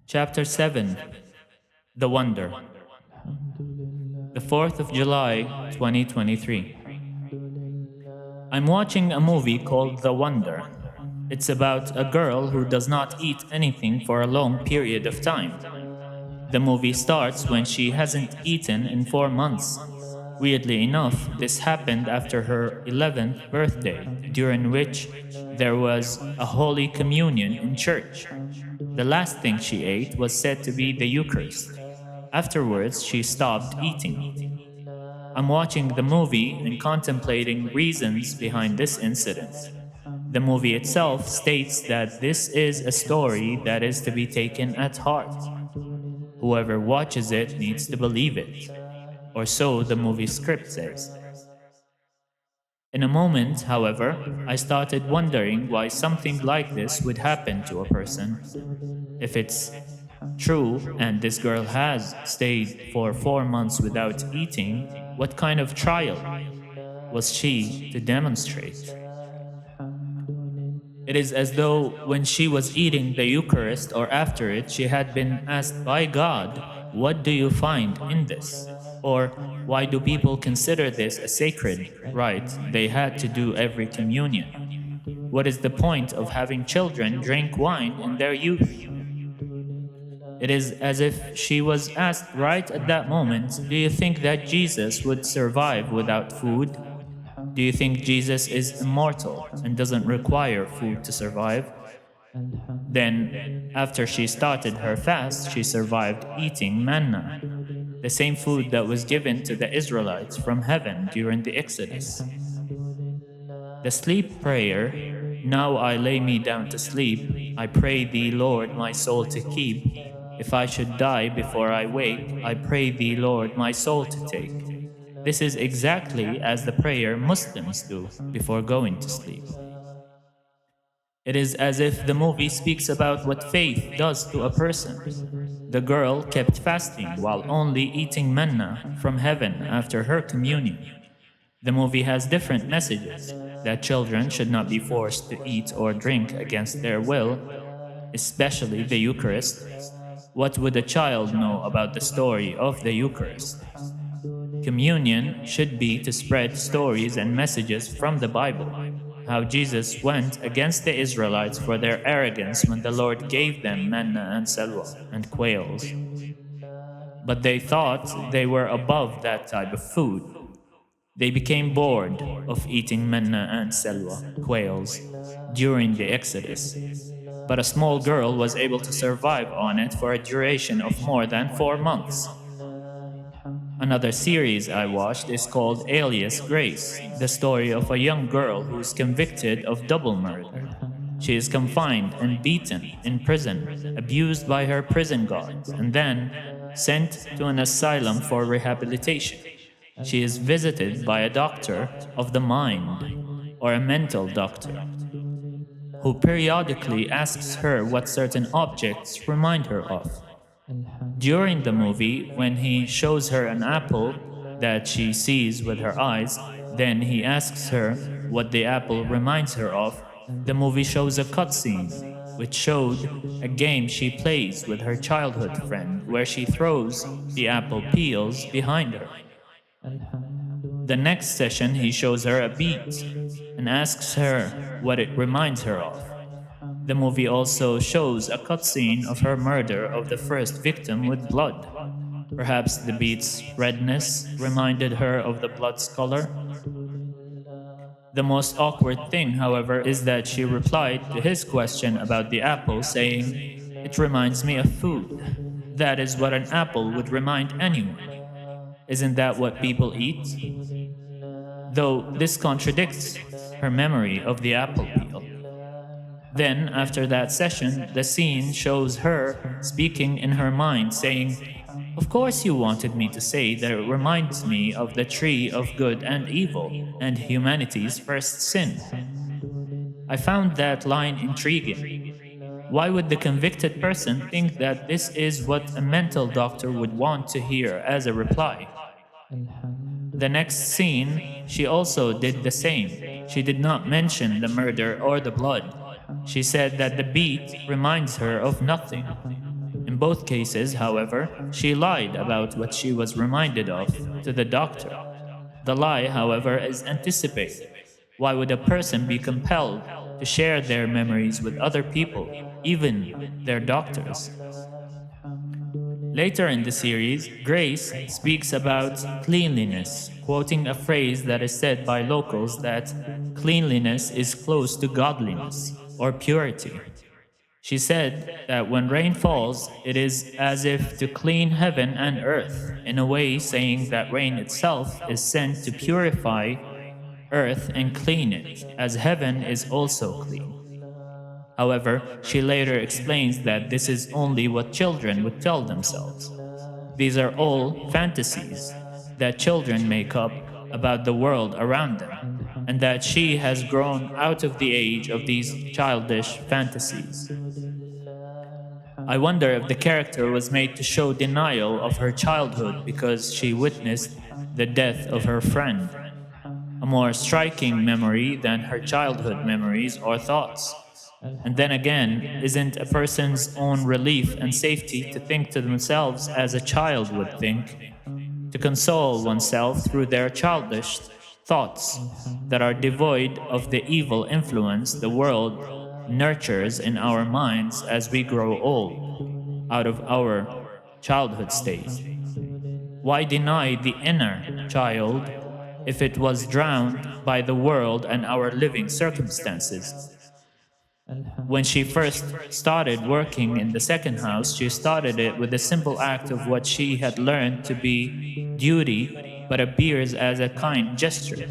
Chapter 7 The Wonder. The 4th of July, 2023. I'm watching a movie called The Wonder. It's about a girl who does not eat anything for a long period of time. The movie starts when she hasn't eaten in 4 months. Weirdly enough, this happened after her 11th birthday, during which there was a Holy Communion in church. The last thing she ate was said to be the Eucharist. Afterwards, she stopped eating. I'm watching the movie and contemplating reasons behind this incident. The movie itself states that this is a story that is to be taken at heart. Whoever watches it needs to believe it, or so the movie script says. In a moment, however, I started wondering why something like this would happen to a person. If it's true and this girl has stayed for 4 months without eating, what kind of trial was she to demonstrate? It is as though when she was eating the Eucharist or after it, she had been asked by God, "What do you find in this?" Or, "Why do people consider this a sacred rite they had to do every communion? What is the point of having children drink wine in their youth?" It is as if she was asked right at that moment, "Do you think that Jesus would survive without food? Do you think Jesus is immortal and doesn't require food to survive?" Then, after she started her fast, she survived eating manna, the same food that was given to the Israelites from heaven during the Exodus. The sleep prayer, "Now I lay me down to sleep, I pray thee, Lord, my soul to keep. If I should die before I wake, I pray thee, Lord, my soul to take." This is exactly as the prayer Muslims do before going to sleep. It is as if the movie speaks about what faith does to a person. The girl kept fasting while only eating manna from heaven after her communion. The movie has different messages: that children should not be forced to eat or drink against their will, especially the Eucharist. What would a child know about the story of the Eucharist? Communion should be to spread stories and messages from the Bible. How Jesus went against the Israelites for their arrogance when the Lord gave them manna and salwa and quails. But they thought they were above that type of food. They became bored of eating manna and salwa, quails, during the Exodus. But a small girl was able to survive on it for a duration of more than 4 months. Another series I watched is called Alias Grace, the story of a young girl who is convicted of double murder. She is confined and beaten in prison, abused by her prison guards, and then sent to an asylum for rehabilitation. She is visited by a doctor of the mind, or a mental doctor, who periodically asks her what certain objects remind her of. During the movie, when he shows her an apple that she sees with her eyes, then he asks her what the apple reminds her of. The movie shows a cutscene which showed a game she plays with her childhood friend where she throws the apple peels behind her. The next session, he shows her a beat and asks her what it reminds her of. The movie also shows a cutscene of her murder of the first victim with blood. Perhaps the beat's redness reminded her of the blood's color. The most awkward thing, however, is that she replied to his question about the apple, saying, "It reminds me of food. That is what an apple would remind anyone. Isn't that what people eat?" Though this contradicts her memory of the apple peel. Then, after that session, the scene shows her speaking in her mind, saying, "Of course you wanted me to say that it reminds me of the tree of good and evil and humanity's first sin." I found that line intriguing. Why would the convicted person think that this is what a mental doctor would want to hear as a reply? The next scene, she also did the same. She did not mention the murder or the blood. She said that the beat reminds her of nothing. In both cases, however, she lied about what she was reminded of to the doctor. The lie, however, is anticipated. Why would a person be compelled to share their memories with other people, even their doctors? Later in the series, Grace speaks about cleanliness, quoting a phrase that is said by locals that cleanliness is close to godliness or purity. She said that when rain falls, it is as if to clean heaven and earth, in a way saying that rain itself is sent to purify earth and clean it, as heaven is also clean. However, she later explains that this is only what children would tell themselves. These are all fantasies that children make up about the world around them, and that she has grown out of the age of these childish fantasies. I wonder if the character was made to show denial of her childhood because she witnessed the death of her friend, a more striking memory than her childhood memories or thoughts. And then again, isn't a person's own relief and safety to think to themselves as a child would think, to console oneself through their childish thoughts that are devoid of the evil influence the world nurtures in our minds as we grow old, out of our childhood stage? Why deny the inner child if it was drowned by the world and our living circumstances? When she first started working in the second house, she started it with a simple act of what she had learned to be duty, but appears as a kind gesture.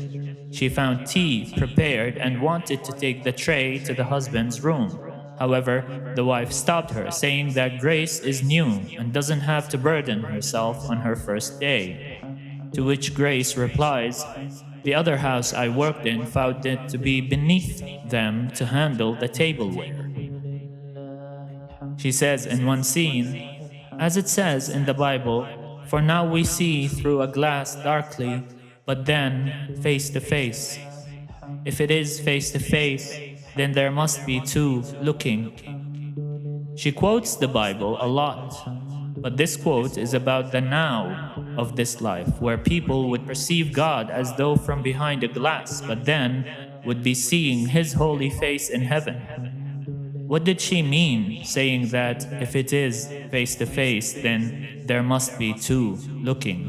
She found tea prepared and wanted to take the tray to the husband's room. However, the wife stopped her, saying that Grace is new and doesn't have to burden herself on her first day. To which Grace replies, "The other house I worked in found it to be beneath them to handle the tableware." She says in one scene, "As it says in the Bible, for now we see through a glass darkly, but then face to face. If it is face to face, then there must be two looking." She quotes the Bible a lot, but this quote is about the now of this life, where people would perceive God as though from behind a glass, but then would be seeing His holy face in heaven. What did she mean, saying that if it is face to face, then there must be two looking?